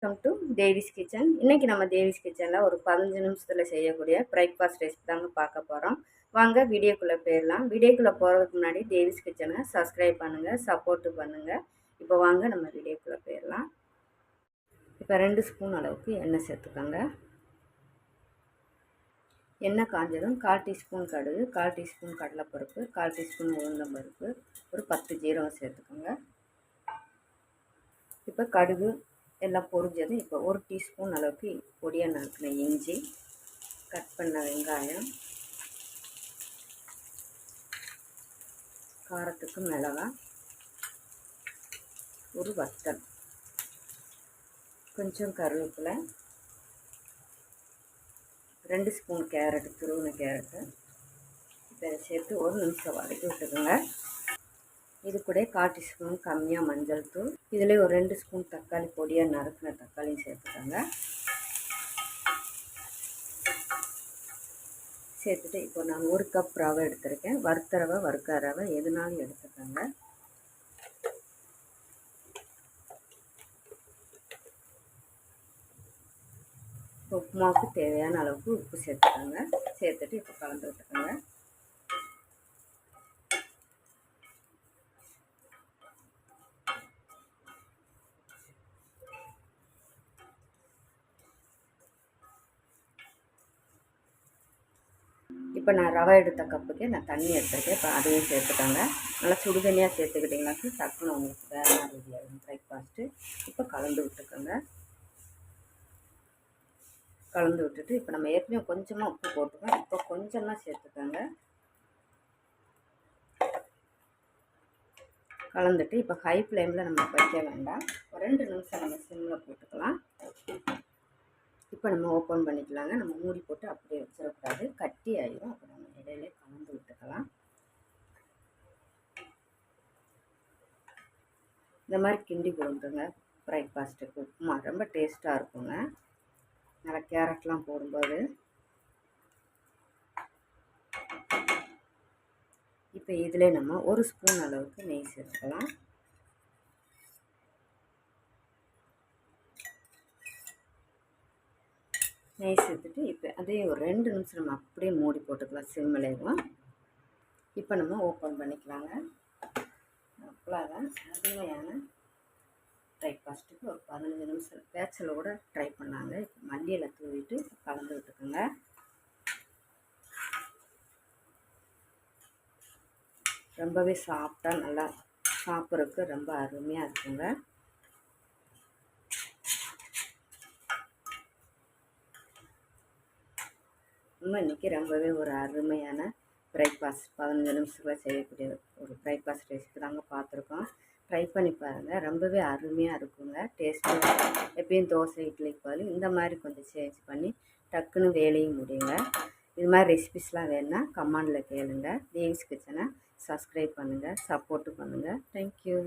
Welcome to Devi's kitchen. இன்றைக்கி நம்ம தேவிஸ் கிச்சனில் ஒரு 15 நிமிஷத்தில் செய்யக்கூடிய பிரேக்ஃபாஸ்ட் ரெசிபி தாங்க பார்க்க போகிறோம். வாங்க வீடியோக்குள்ளே போயிடலாம். வீடியோக்குள்ளே போகிறதுக்கு முன்னாடி தேவிஸ் கிச்சனை சப்ஸ்கிரைப் பண்ணுங்கள், சப்போர்ட்டு பண்ணுங்கள். இப்போ வாங்க நம்ம வீடியோக்குள்ளே போயிடலாம். இப்போ 2 ஸ்பூன் அளவுக்கு எண்ணெய் சேர்த்துக்கோங்க. எண்ணெய் காஞ்சதும் 1/4 டீஸ்பூன் கடுகு, 1/4 டீஸ்பூன் கடலைப்பருப்பு, 1/4 டீஸ்பூன் உளுந்தம்பருப்பு, ஒரு 10 ஜீரகம் சேர்த்துக்கோங்க. இப்போ கடுகு எல்லாம் பொரிஞ்சது. இப்போ 1 டீஸ்பூன் அளவுக்கு பொடியாக நறுக்கின இஞ்சி, கட் பண்ண வெங்காயம், காரத்துக்கு மிளகாய், ஒரு வத்தல், கொஞ்சம் கருவேப்பிலை, 2 ஸ்பூன் கேரட், துருவின கேரட்டு. இதை சேர்த்து 1 நிமிஷம் வதக்கி விட்டுக்கோங்க. இது கூட 1/4 டீஸ்பூன் கம்மியாக மஞ்சள் தூள். இதில் ஒரு 2 ஸ்பூன் தக்காளி, பொடியாக நறுக்கின தக்காளியும் சேர்த்துக்கோங்க. சேர்த்துட்டு இப்போ நான் 1 கப் ரவை எடுத்துருக்கேன். வறுத்த ரவை, வறுக்காத ரவை எதுனாலும் எடுத்துக்கோங்க. உப்புமாவுக்கு தேவையான அளவுக்கு உப்பு சேர்த்துக்கோங்க. சேர்த்துட்டு இப்போ கலந்து விட்டுக்கோங்க. இப்போ நான் ரவை எடுத்த கப்புக்கு நான் தண்ணி எடுத்துருக்கேன். இப்போ அதையும் சேர்த்துக்கோங்க. நல்லா சுடு தண்ணியாக சேர்த்துக்கிட்டிங்கனாக்கி டக்குன்னு உங்களுக்கு வேறு ரெடி ஆகும் பிரேக்ஃபாஸ்ட்டு. இப்போ கலந்து விட்டுக்கோங்க. கலந்து விட்டுட்டு இப்போ நம்ம ஏற்கனவே கொஞ்சமாக உப்பு போட்டுக்கோங்க. இப்போ கொஞ்சமாக சேர்த்துக்கோங்க. கலந்துட்டு இப்போ ஹை ஃப்ளேமில் நம்ம வைக்க வேண்டாம். ஒரு 2 நிமிஷம் நம்ம சிம்மில் போட்டுக்கலாம். இப்போ நம்ம ஓப்பன் பண்ணிக்கலாங்க. நம்ம மூடி போட்டு அப்படியே வச்சிடக்கூடாது, கட்டி ஆகிடும். அப்போ நம்ம இடையிலே கலந்து விட்டுக்கலாம். இந்த மாதிரி கிண்டி கொடுத்துங்க. பிரேக்ஃபாஸ்ட்டுக்கு உப்புமா ரொம்ப டேஸ்ட்டாக இருக்குங்க, நல்லா கேரட்லாம் போடும்போது. இப்போ இதில் நம்ம 1 ஸ்பூன் அளவுக்கு நெய் சேர்த்துக்கலாம். நெய் சேர்த்துட்டு இப்போ அதே ஒரு 2 நிமிஷம் நம்ம அப்படியே மூடி போட்டுக்கலாம் சிம்மிலேயும். இப்போ நம்ம ஓப்பன் பண்ணிக்கலாங்க. அவ்வளோதான், அருமையான பிரேக்ஃபாஸ்ட்டுக்கு ஒரு 15 நிமிஷம் பேச்சில் கூட ட்ரை பண்ணாங்க. இப்போ மல்லியில் தூவிட்டு கலந்து விட்டுக்கோங்க. ரொம்பவே சாஃப்டாக நல்லா சாப்பிட்றதுக்கு ரொம்ப அருமையாக இருக்குங்க. இன்றைக்கி ரொம்பவே ஒரு அருமையான பிரேக்ஃபாஸ்ட் 15 நிமிஷத்தில் செய்யக்கூடிய ஒரு பிரேக்ஃபாஸ்ட் ரெசிபி தாங்க பார்த்துருக்கோம். ட்ரை பண்ணி பாருங்கள், ரொம்பவே அருமையாக இருக்குங்க. டேஸ்ட்டு எப்பயும் தோசை இட்லிக்கு பதில் இந்த மாதிரி கொஞ்சம் சேஞ்ச் பண்ணி டக்குன்னு வேலையும் முடியுங்க. இது மாதிரி ரெசிபிஸ்லாம் வேணுன்னா கமெண்டில் கேளுங்க. தேவிஸ் கிச்சனை சப்ஸ்கிரைப் பண்ணுங்கள், சப்போர்ட்டு பண்ணுங்கள். தேங்க்யூ.